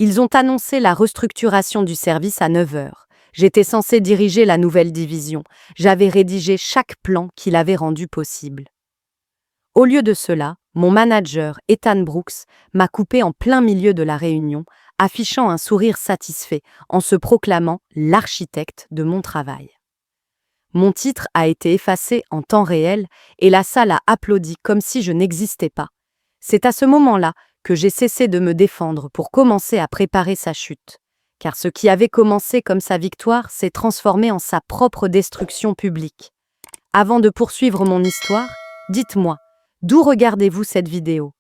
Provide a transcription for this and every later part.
Ils ont annoncé la restructuration du service à 9 heures. J'étais censé diriger la nouvelle division. J'avais rédigé chaque plan qui l'avait rendu possible. Au lieu de cela, mon manager, Ethan Brooks, m'a coupé en plein milieu de la réunion, affichant un sourire satisfait en se proclamant l'architecte de mon travail. Mon titre a été effacé en temps réel et la salle a applaudi comme si je n'existais pas. C'est à ce moment-là que j'ai cessé de me défendre pour commencer à préparer sa chute. Car ce qui avait commencé comme sa victoire s'est transformé en sa propre destruction publique. Avant de poursuivre mon histoire, dites-moi, d'où regardez-vous cette vidéo?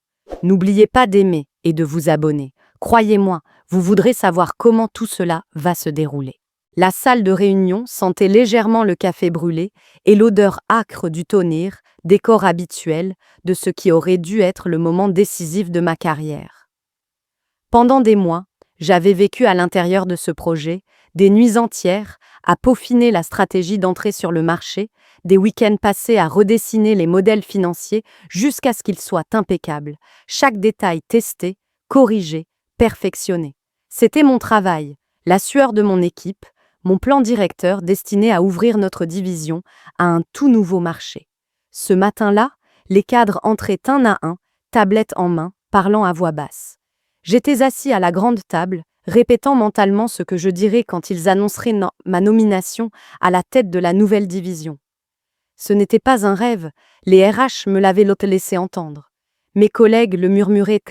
N'oubliez pas d'aimer et de vous abonner. Croyez-moi, vous voudrez savoir comment tout cela va se dérouler. La salle de réunion sentait légèrement le café brûlé et l'odeur âcre du tonnerre, décor habituel de ce qui aurait dû être le moment décisif de ma carrière. Pendant des mois, j'avais vécu à l'intérieur de ce projet, des nuits entières à peaufiner la stratégie d'entrée sur le marché, des week-ends passés à redessiner les modèles financiers jusqu'à ce qu'ils soient impeccables, chaque détail testé, corrigé, perfectionné. C'était mon travail, la sueur de mon équipe, mon plan directeur destiné à ouvrir notre division à un tout nouveau marché. Ce matin-là, les cadres entraient un à un, tablette en main, parlant à voix basse. J'étais assis à la grande table, répétant mentalement ce que je dirais quand ils annonceraient ma nomination à la tête de la nouvelle division. Ce n'était pas un rêve, les RH me l'avaient laissé entendre. Mes collègues le murmuraient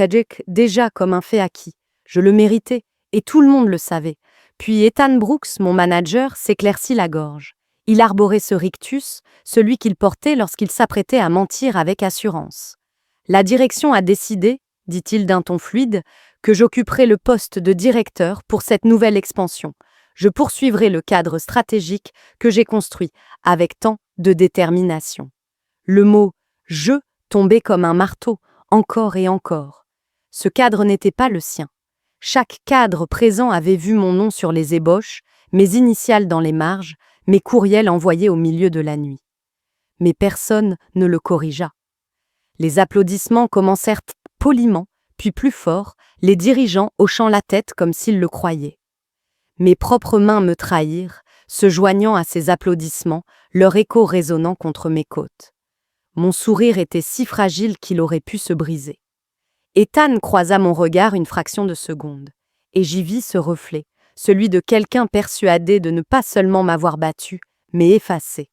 déjà comme un fait acquis. Je le méritais, et tout le monde le savait. Puis Ethan Brooks, mon manager, s'éclaircit la gorge. Il arborait ce rictus, celui qu'il portait lorsqu'il s'apprêtait à mentir avec assurance. La direction a décidé, dit-il d'un ton fluide, que j'occuperai le poste de directeur pour cette nouvelle expansion. Je poursuivrai le cadre stratégique que j'ai construit avec tant de détermination. Le mot « je » tombait comme un marteau, encore et encore. Ce cadre n'était pas le sien. Chaque cadre présent avait vu mon nom sur les ébauches, mes initiales dans les marges, mes courriels envoyés au milieu de la nuit. Mais personne ne le corrigea. Les applaudissements commencèrent poliment, puis plus fort, les dirigeants hochant la tête comme s'ils le croyaient. Mes propres mains me trahirent, se joignant à ces applaudissements, leur écho résonnant contre mes côtes. Mon sourire était si fragile qu'il aurait pu se briser. Ethan croisa mon regard une fraction de seconde, et j'y vis ce reflet, celui de quelqu'un persuadé de ne pas seulement m'avoir battu, mais effacé.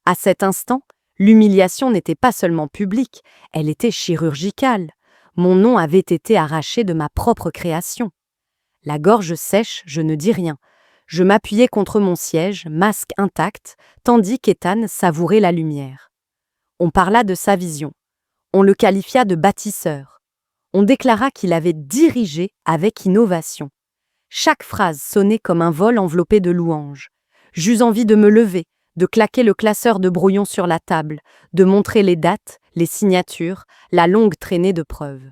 À cet instant, l'humiliation n'était pas seulement publique, elle était chirurgicale. Mon nom avait été arraché de ma propre création. La gorge sèche, je ne dis rien. Je m'appuyais contre mon siège, masque intact, tandis qu'Ethan savourait la lumière. On parla de sa vision. On le qualifia de bâtisseur. On déclara qu'il avait dirigé avec innovation. Chaque phrase sonnait comme un vol enveloppé de louanges. J'eus envie de me lever, de claquer le classeur de brouillon sur la table, de montrer les dates, les signatures, la longue traînée de preuves.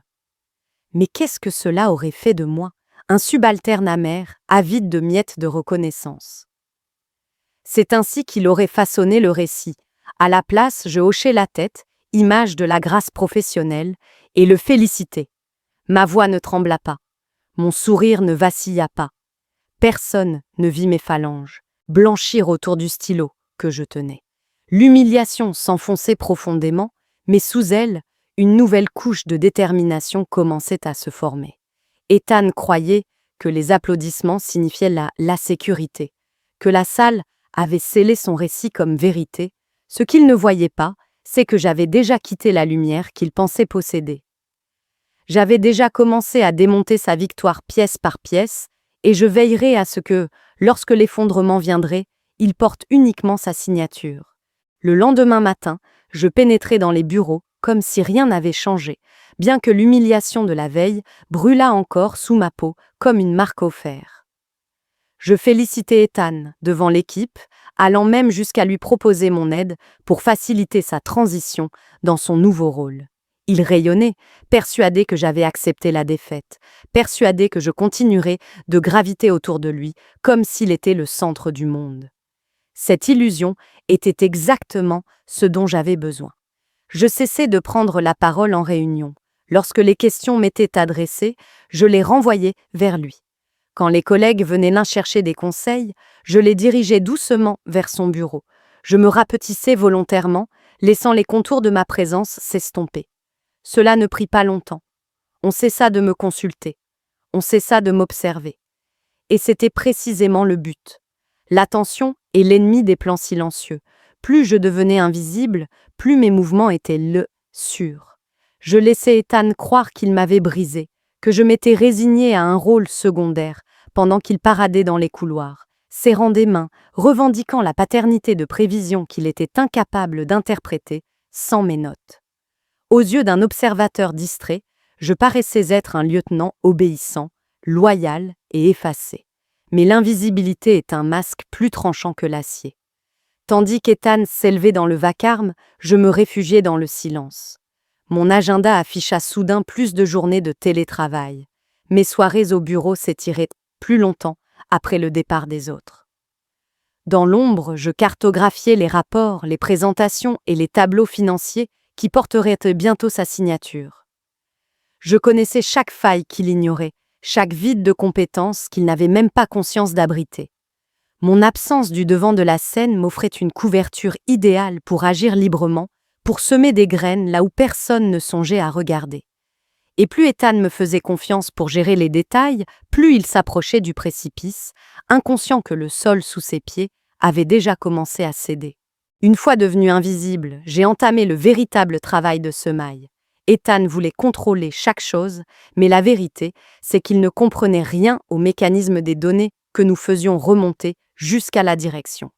Mais qu'est-ce que cela aurait fait de moi, un subalterne amer, avide de miettes de reconnaissance? C'est ainsi qu'il aurait façonné le récit. À la place, je hochai la tête, image de la grâce professionnelle, et le félicitai. Ma voix ne trembla pas. Mon sourire ne vacilla pas. Personne ne vit mes phalanges blanchir autour du stylo que je tenais. L'humiliation s'enfonçait profondément, mais sous elle, une nouvelle couche de détermination commençait à se former. Ethan croyait que les applaudissements signifiaient la sécurité, que la salle avait scellé son récit comme vérité. Ce qu'il ne voyait pas, c'est que j'avais déjà quitté la lumière qu'il pensait posséder. J'avais déjà commencé à démonter sa victoire pièce par pièce, et je veillerai à ce que, lorsque l'effondrement viendrait, il porte uniquement sa signature. Le lendemain matin, je pénétrai dans les bureaux comme si rien n'avait changé, bien que l'humiliation de la veille brûlât encore sous ma peau comme une marque au fer. Je félicitai Ethan devant l'équipe, allant même jusqu'à lui proposer mon aide pour faciliter sa transition dans son nouveau rôle. Il rayonnait, persuadé que j'avais accepté la défaite, persuadé que je continuerais de graviter autour de lui comme s'il était le centre du monde. Cette illusion était exactement ce dont j'avais besoin. Je cessai de prendre la parole en réunion. Lorsque les questions m'étaient adressées, je les renvoyais vers lui. Quand les collègues venaient l'un chercher des conseils, je les dirigeais doucement vers son bureau. Je me rapetissais volontairement, laissant les contours de ma présence s'estomper. Cela ne prit pas longtemps. On cessa de me consulter. On cessa de m'observer. Et c'était précisément le but. L'attention est l'ennemi des plans silencieux. Plus je devenais invisible, plus mes mouvements étaient sûrs. Je laissais Ethan croire qu'il m'avait brisé, que je m'étais résignée à un rôle secondaire, pendant qu'il paradait dans les couloirs, serrant des mains, revendiquant la paternité de prévision qu'il était incapable d'interpréter sans mes notes. Aux yeux d'un observateur distrait, je paraissais être un lieutenant obéissant, loyal et effacé. Mais l'invisibilité est un masque plus tranchant que l'acier. Tandis qu'Ethan s'élevait dans le vacarme, je me réfugiais dans le silence. Mon agenda afficha soudain plus de journées de télétravail. Mes soirées au bureau s'étiraient plus longtemps après le départ des autres. Dans l'ombre, je cartographiais les rapports, les présentations et les tableaux financiers qui porteraient bientôt sa signature. Je connaissais chaque faille qu'il ignorait, chaque vide de compétences qu'il n'avait même pas conscience d'abriter. Mon absence du devant de la scène m'offrait une couverture idéale pour agir librement, pour semer des graines là où personne ne songeait à regarder. Et plus Ethan me faisait confiance pour gérer les détails, plus il s'approchait du précipice, inconscient que le sol sous ses pieds avait déjà commencé à céder. Une fois devenu invisible, j'ai entamé le véritable travail de semaille. Ethan voulait contrôler chaque chose, mais la vérité, c'est qu'il ne comprenait rien au mécanisme des données que nous faisions remonter jusqu'à la direction.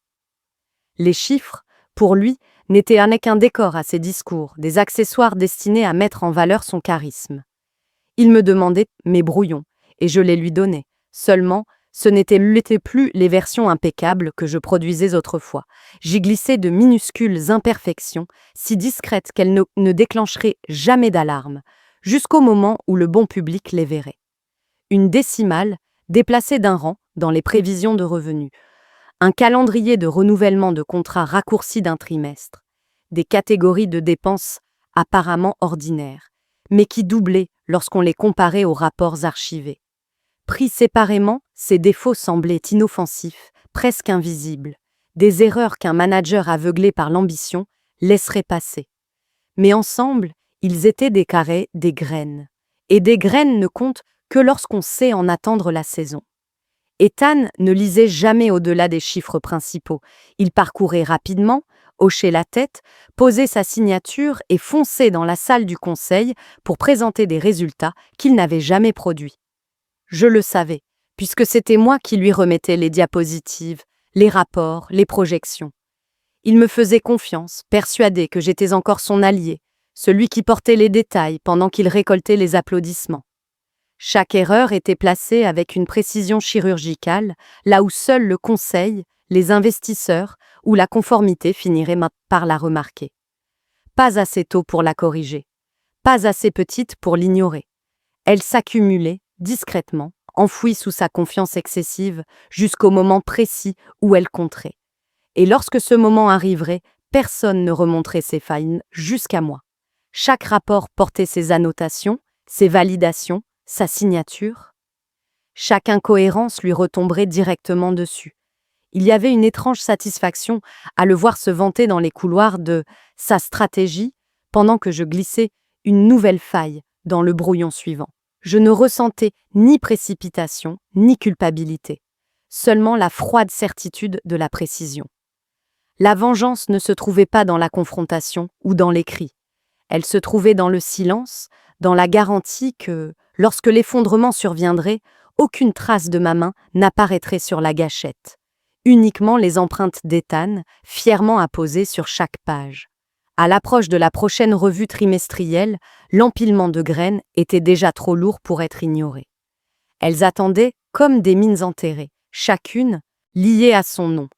Les chiffres, pour lui, n'étaient qu'un décor à ses discours, des accessoires destinés à mettre en valeur son charisme. Il me demandait mes brouillons, et je les lui donnais. Seulement, ce n'étaient plus les versions impeccables que je produisais autrefois. J'y glissais de minuscules imperfections, si discrètes qu'elles ne déclencheraient jamais d'alarme, jusqu'au moment où le bon public les verrait. Une décimale, déplacée d'un rang dans les prévisions de revenus, un calendrier de renouvellement de contrats raccourci d'un trimestre, des catégories de dépenses apparemment ordinaires, mais qui doublaient lorsqu'on les comparait aux rapports archivés. Pris séparément, ces défauts semblaient inoffensifs, presque invisibles, des erreurs qu'un manager aveuglé par l'ambition laisserait passer. Mais ensemble, ils étaient des carrés, des graines. Et des graines ne comptent que lorsqu'on sait en attendre la saison. Ethan ne lisait jamais au-delà des chiffres principaux. Il parcourait rapidement, hochait la tête, posait sa signature et fonçait dans la salle du conseil pour présenter des résultats qu'il n'avait jamais produits. Je le savais, puisque c'était moi qui lui remettais les diapositives, les rapports, les projections. Il me faisait confiance, persuadé que j'étais encore son allié, celui qui portait les détails pendant qu'il récoltait les applaudissements. Chaque erreur était placée avec une précision chirurgicale, là où seul le conseil, les investisseurs ou la conformité finiraient par la remarquer. Pas assez tôt pour la corriger, pas assez petite pour l'ignorer. Elle s'accumulait, discrètement, enfouie sous sa confiance excessive, jusqu'au moment précis où elle compterait. Et lorsque ce moment arriverait, personne ne remonterait ses failles jusqu'à moi. Chaque rapport portait ses annotations, ses validations, sa signature. Chaque incohérence lui retomberait directement dessus. Il y avait une étrange satisfaction à le voir se vanter dans les couloirs de sa stratégie, pendant que je glissais une nouvelle faille dans le brouillon suivant. Je ne ressentais ni précipitation, ni culpabilité, seulement la froide certitude de la précision. La vengeance ne se trouvait pas dans la confrontation ou dans les cris. Elle se trouvait dans le silence, dans la garantie que, lorsque l'effondrement surviendrait, aucune trace de ma main n'apparaîtrait sur la gâchette. Uniquement les empreintes d'Ethan, fièrement apposées sur chaque page. À l'approche de la prochaine revue trimestrielle, l'empilement de graines était déjà trop lourd pour être ignoré. Elles attendaient comme des mines enterrées, chacune liée à son nom.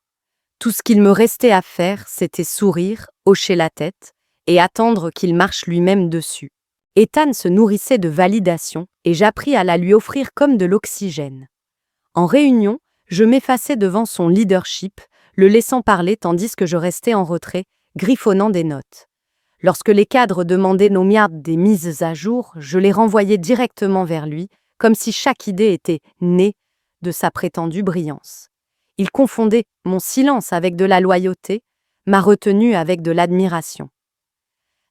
Tout ce qu'il me restait à faire, c'était sourire, hocher la tête et attendre qu'il marche lui-même dessus. Ethan se nourrissait de validation et j'appris à la lui offrir comme de l'oxygène. En réunion, je m'effaçais devant son leadership, le laissant parler tandis que je restais en retrait, griffonnant des notes. Lorsque les cadres demandaient nos milliards des mises à jour, je les renvoyais directement vers lui, comme si chaque idée était née de sa prétendue brillance. Il confondait mon silence avec de la loyauté, ma retenue avec de l'admiration.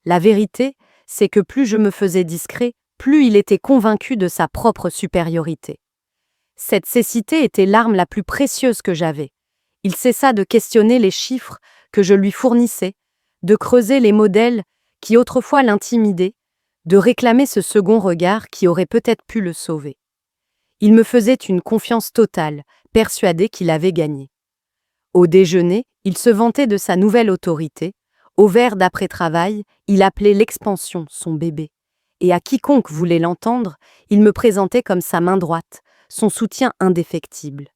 La vérité, c'est que plus je me faisais discret, plus il était convaincu de sa propre supériorité. Cette cécité était l'arme la plus précieuse que j'avais. Il cessa de questionner les chiffres que je lui fournissais, de creuser les modèles qui autrefois l'intimidaient, de réclamer ce second regard qui aurait peut-être pu le sauver. Il me faisait une confiance totale, persuadé qu'il avait gagné. Au déjeuner, il se vantait de sa nouvelle autorité. Au verre d'après-travail, il appelait l'expansion son bébé. Et à quiconque voulait l'entendre, il me présentait comme sa main droite, son soutien indéfectible.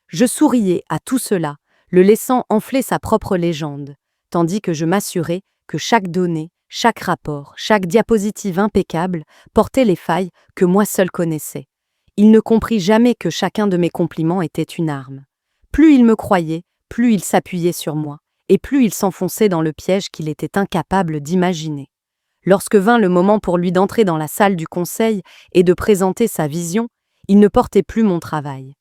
Je souriais à tout cela, le laissant enfler sa propre légende, tandis que je m'assurais que chaque donnée, chaque rapport, chaque diapositive impeccable portait les failles que moi seul connaissais. Il ne comprit jamais que chacun de mes compliments était une arme. Plus il me croyait, plus il s'appuyait sur moi, et plus il s'enfonçait dans le piège qu'il était incapable d'imaginer. Lorsque vint le moment pour lui d'entrer dans la salle du conseil et de présenter sa vision, il ne portait plus mon travail.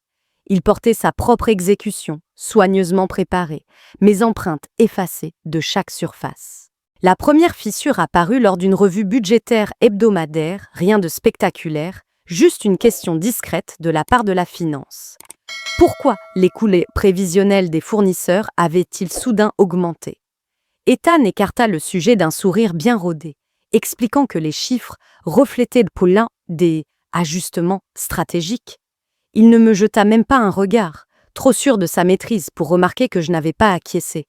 Il portait sa propre exécution, soigneusement préparée, mes empreintes effacées de chaque surface. La première fissure apparut lors d'une revue budgétaire hebdomadaire, rien de spectaculaire, juste une question discrète de la part de la finance. Pourquoi les coûts prévisionnels des fournisseurs avaient-ils soudain augmenté? Ethan écarta le sujet d'un sourire bien rodé, expliquant que les chiffres reflétaient pour l'un des ajustements stratégiques. Il ne me jeta même pas un regard, trop sûr de sa maîtrise pour remarquer que je n'avais pas acquiescé.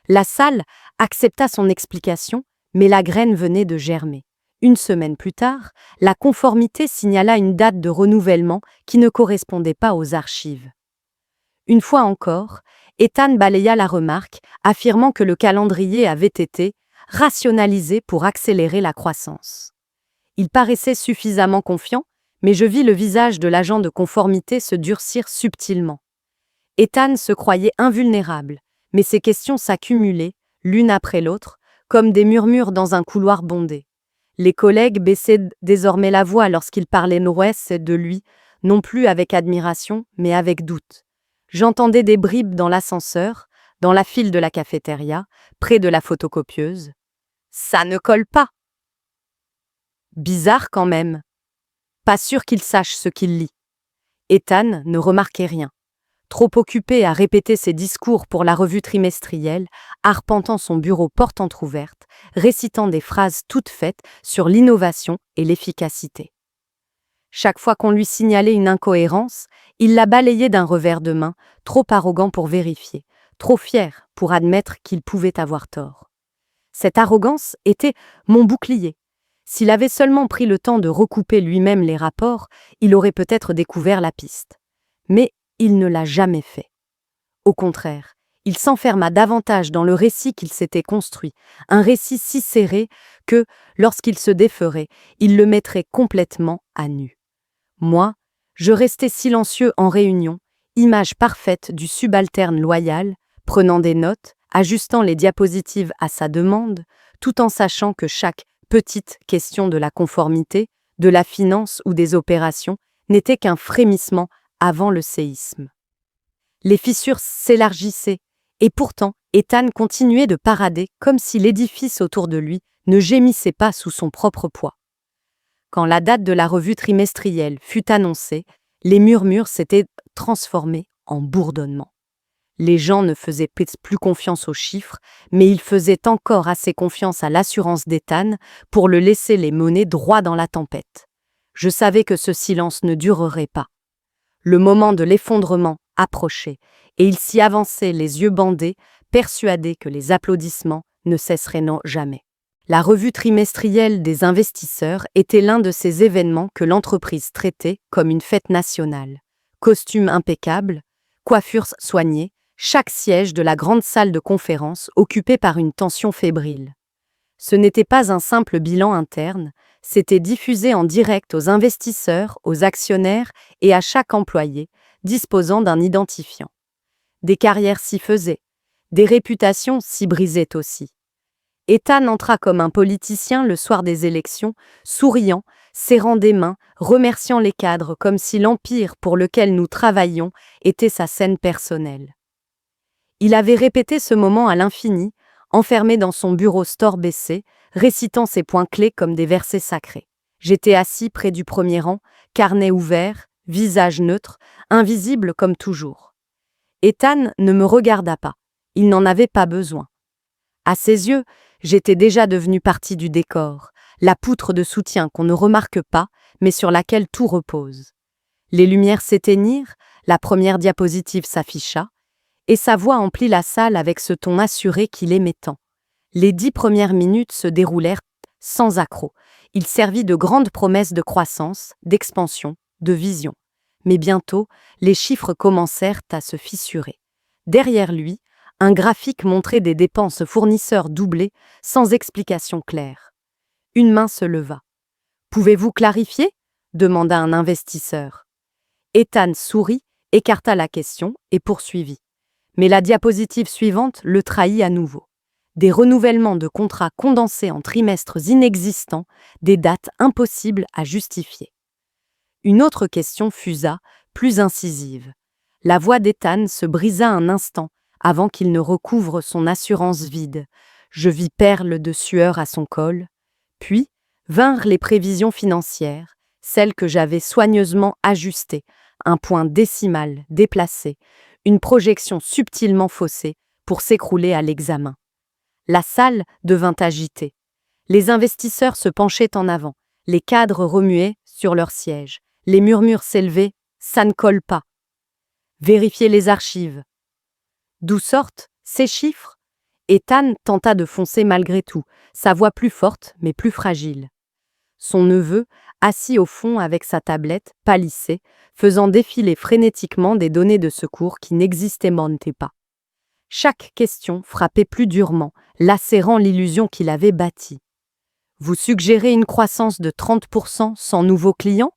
La salle accepta son explication, mais la graine venait de germer. Une semaine plus tard, la conformité signala une date de renouvellement qui ne correspondait pas aux archives. Une fois encore, Ethan balaya la remarque, affirmant que le calendrier avait été rationalisé pour accélérer la croissance. Il paraissait suffisamment confiant, mais je vis le visage de l'agent de conformité se durcir subtilement. Ethan se croyait invulnérable, mais ses questions s'accumulaient, l'une après l'autre, comme des murmures dans un couloir bondé. Les collègues baissaient désormais la voix lorsqu'ils parlaient nord-ouest de lui, non plus avec admiration, mais avec doute. J'entendais des bribes dans l'ascenseur, dans la file de la cafétéria, près de la photocopieuse. Ça ne colle pas. Bizarre quand même. Pas sûr qu'il sache ce qu'il lit. Ethan ne remarquait rien. Trop occupé à répéter ses discours pour la revue trimestrielle, arpentant son bureau porte entr'ouverte, récitant des phrases toutes faites sur l'innovation et l'efficacité. Chaque fois qu'on lui signalait une incohérence, il la balayait d'un revers de main, trop arrogant pour vérifier, trop fier pour admettre qu'il pouvait avoir tort. Cette arrogance était mon bouclier. S'il avait seulement pris le temps de recouper lui-même les rapports, il aurait peut-être découvert la piste. Mais il ne l'a jamais fait. Au contraire, il s'enferma davantage dans le récit qu'il s'était construit, un récit si serré que, lorsqu'il se déferait, il le mettrait complètement à nu. Moi, je restais silencieux en réunion, image parfaite du subalterne loyal, prenant des notes, ajustant les diapositives à sa demande, tout en sachant que chaque petite question de la conformité, de la finance ou des opérations n'était qu'un frémissement avant le séisme. Les fissures s'élargissaient, et pourtant Ethan continuait de parader comme si l'édifice autour de lui ne gémissait pas sous son propre poids. Quand la date de la revue trimestrielle fut annoncée, les murmures s'étaient transformés en bourdonnements. Les gens ne faisaient plus confiance aux chiffres, mais ils faisaient encore assez confiance à l'assurance d'Ethan pour le laisser les mener droit dans la tempête. Je savais que ce silence ne durerait pas. Le moment de l'effondrement approchait, et il s'y avançait les yeux bandés, persuadé que les applaudissements ne cesseraient jamais. La revue trimestrielle des investisseurs était l'un de ces événements que l'entreprise traitait comme une fête nationale. Costumes impeccables, coiffures soignées, chaque siège de la grande salle de conférence occupé par une tension fébrile. Ce n'était pas un simple bilan interne, c'était diffusé en direct aux investisseurs, aux actionnaires et à chaque employé, disposant d'un identifiant. Des carrières s'y faisaient, des réputations s'y brisaient aussi. Ethan entra comme un politicien le soir des élections, souriant, serrant des mains, remerciant les cadres comme si l'empire pour lequel nous travaillions était sa scène personnelle. Il avait répété ce moment à l'infini, enfermé dans son bureau store baissé, récitant ses points clés comme des versets sacrés. J'étais assis près du premier rang, carnet ouvert, visage neutre, invisible comme toujours. Ethan ne me regarda pas. Il n'en avait pas besoin. À ses yeux, j'étais déjà devenue partie du décor, la poutre de soutien qu'on ne remarque pas, mais sur laquelle tout repose. Les lumières s'éteignirent, la première diapositive s'afficha, et sa voix emplit la salle avec ce ton assuré qu'il aimait tant. Les 10 premières minutes se déroulèrent sans accroc. Il servit de grandes promesses de croissance, d'expansion, de vision. Mais bientôt, les chiffres commencèrent à se fissurer. Derrière lui, un graphique montrait des dépenses fournisseurs doublées, sans explication claire. Une main se leva. « Pouvez-vous clarifier » demanda un investisseur. Ethan sourit, écarta la question et poursuivit. Mais la diapositive suivante le trahit à nouveau. Des renouvellements de contrats condensés en trimestres inexistants, des dates impossibles à justifier. Une autre question fusa, plus incisive. La voix d'Ethan se brisa un instant avant qu'il ne recouvre son assurance vide. Je vis perles de sueur à son col. Puis vinrent les prévisions financières, celles que j'avais soigneusement ajustées, un point décimal déplacé, une projection subtilement faussée pour s'écrouler à l'examen. La salle devint agitée. Les investisseurs se penchaient en avant, les cadres remuaient sur leurs sièges, les murmures s'élevaient, ça ne colle pas. Vérifiez les archives. D'où sortent ces chiffres? Ethan tenta de foncer malgré tout, sa voix plus forte mais plus fragile. Son neveu, assis au fond avec sa tablette, pâlissait, faisant défiler frénétiquement des données de secours qui n'existaient pas. Chaque question frappait plus durement, lacérant l'illusion qu'il avait bâtie. « Vous suggérez une croissance de 30% sans nouveaux clients ?»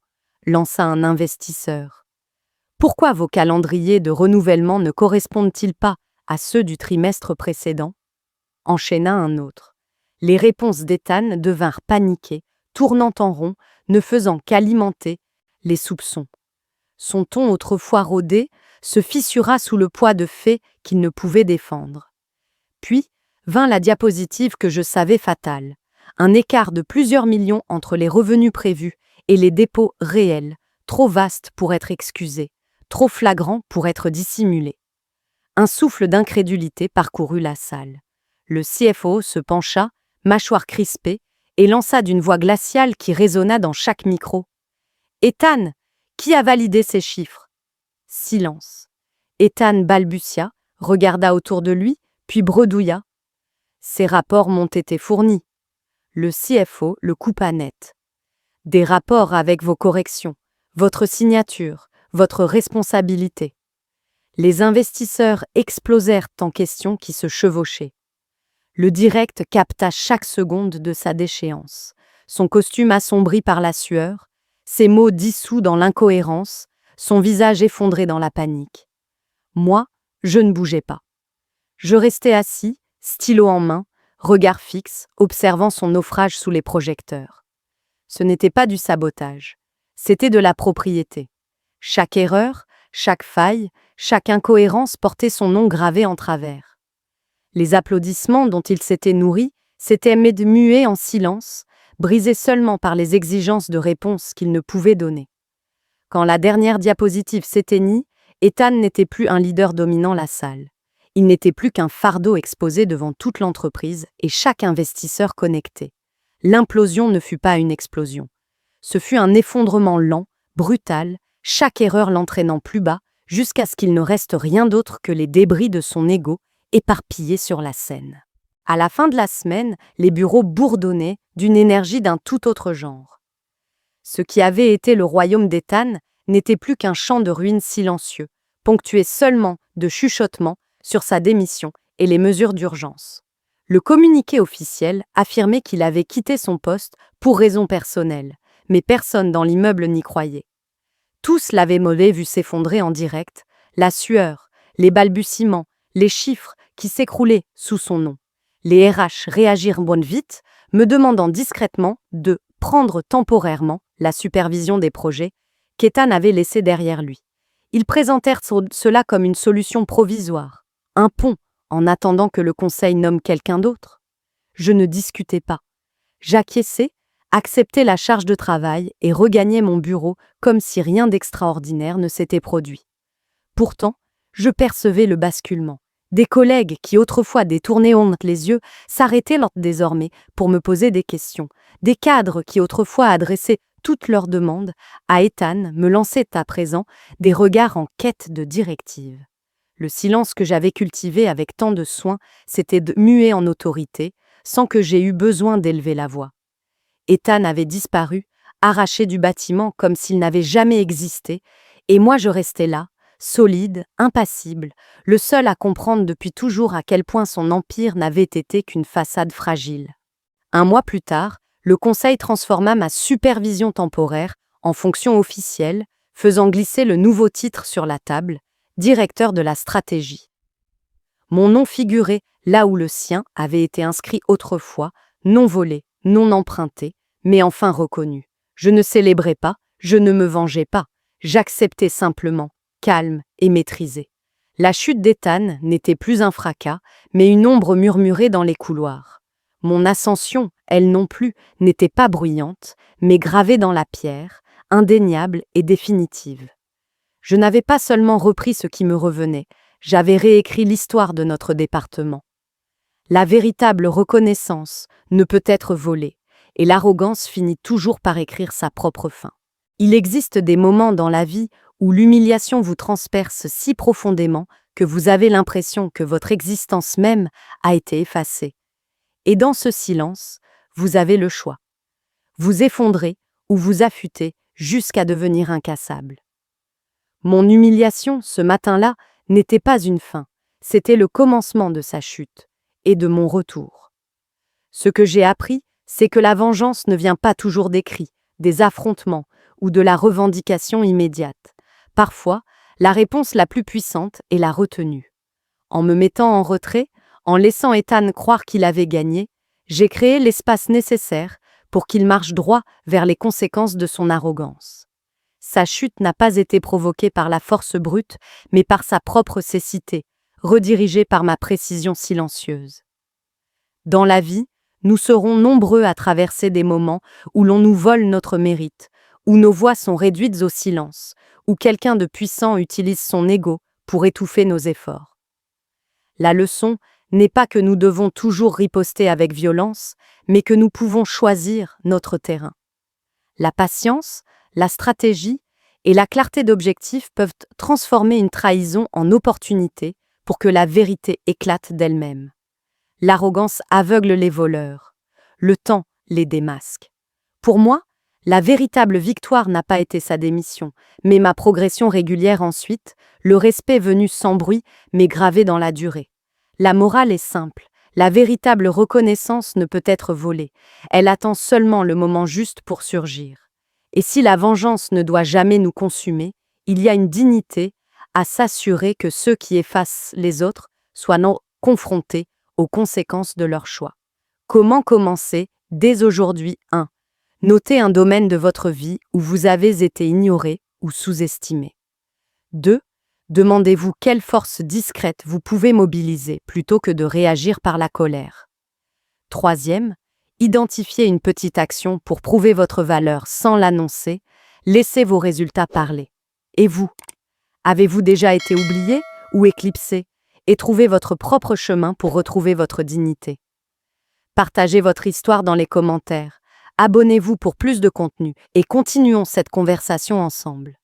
lança un investisseur. « Pourquoi vos calendriers de renouvellement ne correspondent-ils pas à ceux du trimestre précédent ?» enchaîna un autre. Les réponses d'Ethan devinrent paniquées, tournant en rond, ne faisant qu'alimenter les soupçons. Son ton autrefois rodé se fissura sous le poids de faits qu'il ne pouvait défendre. Puis vint la diapositive que je savais fatale, un écart de plusieurs millions entre les revenus prévus et les dépôts réels, trop vastes pour être excusés, trop flagrants pour être dissimulés. Un souffle d'incrédulité parcourut la salle. Le CFO se pencha, mâchoire crispée, et lança d'une voix glaciale qui résonna dans chaque micro. « Ethan, qui a validé ces chiffres ?» Silence. Ethan balbutia, regarda autour de lui, puis bredouilla. « Ces rapports m'ont été fournis. » Le CFO le coupa net. « Des rapports avec vos corrections, votre signature, votre responsabilité. » Les investisseurs explosèrent en questions qui se chevauchaient. Le direct capta chaque seconde de sa déchéance, son costume assombri par la sueur, ses mots dissous dans l'incohérence, son visage effondré dans la panique. Moi, je ne bougeais pas. Je restais assis, stylo en main, regard fixe, observant son naufrage sous les projecteurs. Ce n'était pas du sabotage, c'était de la propriété. Chaque erreur, chaque faille, chaque incohérence portait son nom gravé en travers. Les applaudissements dont il s'était nourri s'étaient muets en silence, brisés seulement par les exigences de réponse qu'il ne pouvait donner. Quand la dernière diapositive s'éteignit, Ethan n'était plus un leader dominant la salle. Il n'était plus qu'un fardeau exposé devant toute l'entreprise et chaque investisseur connecté. L'implosion ne fut pas une explosion. Ce fut un effondrement lent, brutal, chaque erreur l'entraînant plus bas, jusqu'à ce qu'il ne reste rien d'autre que les débris de son ego éparpillés sur la scène. À la fin de la semaine, les bureaux bourdonnaient d'une énergie d'un tout autre genre. Ce qui avait été le royaume d'Ethan n'était plus qu'un champ de ruines silencieux, ponctué seulement de chuchotements sur sa démission et les mesures d'urgence. Le communiqué officiel affirmait qu'il avait quitté son poste pour raisons personnelles, mais personne dans l'immeuble n'y croyait. Tous l'avaient vu s'effondrer en direct, la sueur, les balbutiements, les chiffres qui s'écroulaient sous son nom. Les RH réagirent vite, me demandant discrètement de prendre temporairement la supervision des projets qu'Ethan avait laissés derrière lui. Ils présentèrent cela comme une solution provisoire, un pont, en attendant que le conseil nomme quelqu'un d'autre. Je ne discutais pas. J'acquiesçais, acceptais la charge de travail et regagnais mon bureau comme si rien d'extraordinaire ne s'était produit. Pourtant, je percevais le basculement. Des collègues qui autrefois détournaient les yeux s'arrêtaient désormais pour me poser des questions. Des cadres qui autrefois adressaient toutes leurs demandes à Ethan me lançaient à présent des regards en quête de directives. Le silence que j'avais cultivé avec tant de soin s'était mué en autorité, sans que j'aie eu besoin d'élever la voix. Ethan avait disparu, arraché du bâtiment comme s'il n'avait jamais existé, et moi je restais là, solide, impassible, le seul à comprendre depuis toujours à quel point son empire n'avait été qu'une façade fragile. Un mois plus tard, le conseil transforma ma supervision temporaire en fonction officielle, faisant glisser le nouveau titre sur la table, directeur de la stratégie. Mon nom figurait là où le sien avait été inscrit autrefois, non volé, non emprunté, mais enfin reconnu. Je ne célébrais pas, je ne me vengeais pas, j'acceptais simplement, calme et maîtrisé. La chute d'Ethan n'était plus un fracas, mais une ombre murmurée dans les couloirs. Mon ascension, elle non plus, n'était pas bruyante, mais gravée dans la pierre, indéniable et définitive. Je n'avais pas seulement repris ce qui me revenait, j'avais réécrit l'histoire de notre département. La véritable reconnaissance ne peut être volée, et l'arrogance finit toujours par écrire sa propre fin. Il existe des moments dans la vie où l'humiliation vous transperce si profondément que vous avez l'impression que votre existence même a été effacée. Et dans ce silence, vous avez le choix. Vous effondrer ou vous affûter jusqu'à devenir incassable. Mon humiliation, ce matin-là, n'était pas une fin, c'était le commencement de sa chute et de mon retour. Ce que j'ai appris, c'est que la vengeance ne vient pas toujours des cris, des affrontements ou de la revendication immédiate. Parfois, la réponse la plus puissante est la retenue. En me mettant en retrait, en laissant Ethan croire qu'il avait gagné, j'ai créé l'espace nécessaire pour qu'il marche droit vers les conséquences de son arrogance. Sa chute n'a pas été provoquée par la force brute, mais par sa propre cécité, redirigée par ma précision silencieuse. Dans la vie, nous serons nombreux à traverser des moments où l'on nous vole notre mérite, où nos voix sont réduites au silence, où quelqu'un de puissant utilise son ego pour étouffer nos efforts. La leçon n'est pas que nous devons toujours riposter avec violence, mais que nous pouvons choisir notre terrain. La patience, la stratégie et la clarté d'objectif peuvent transformer une trahison en opportunité pour que la vérité éclate d'elle-même. L'arrogance aveugle les voleurs. Le temps les démasque. Pour moi, la véritable victoire n'a pas été sa démission, mais ma progression régulière ensuite, le respect venu sans bruit, mais gravé dans la durée. La morale est simple. La véritable reconnaissance ne peut être volée. Elle attend seulement le moment juste pour surgir. Et si la vengeance ne doit jamais nous consumer, il y a une dignité à s'assurer que ceux qui effacent les autres soient non confrontés aux conséquences de leur choix. Comment commencer dès aujourd'hui 1. Notez un domaine de votre vie où vous avez été ignoré ou sous-estimé. 2. Demandez-vous quelle force discrète vous pouvez mobiliser plutôt que de réagir par la colère. 3. Identifiez une petite action pour prouver votre valeur sans l'annoncer, laissez vos résultats parler. Et vous? Avez-vous déjà été oublié ou éclipsé et trouvé votre propre chemin pour retrouver votre dignité? Partagez votre histoire dans les commentaires, abonnez-vous pour plus de contenu et continuons cette conversation ensemble.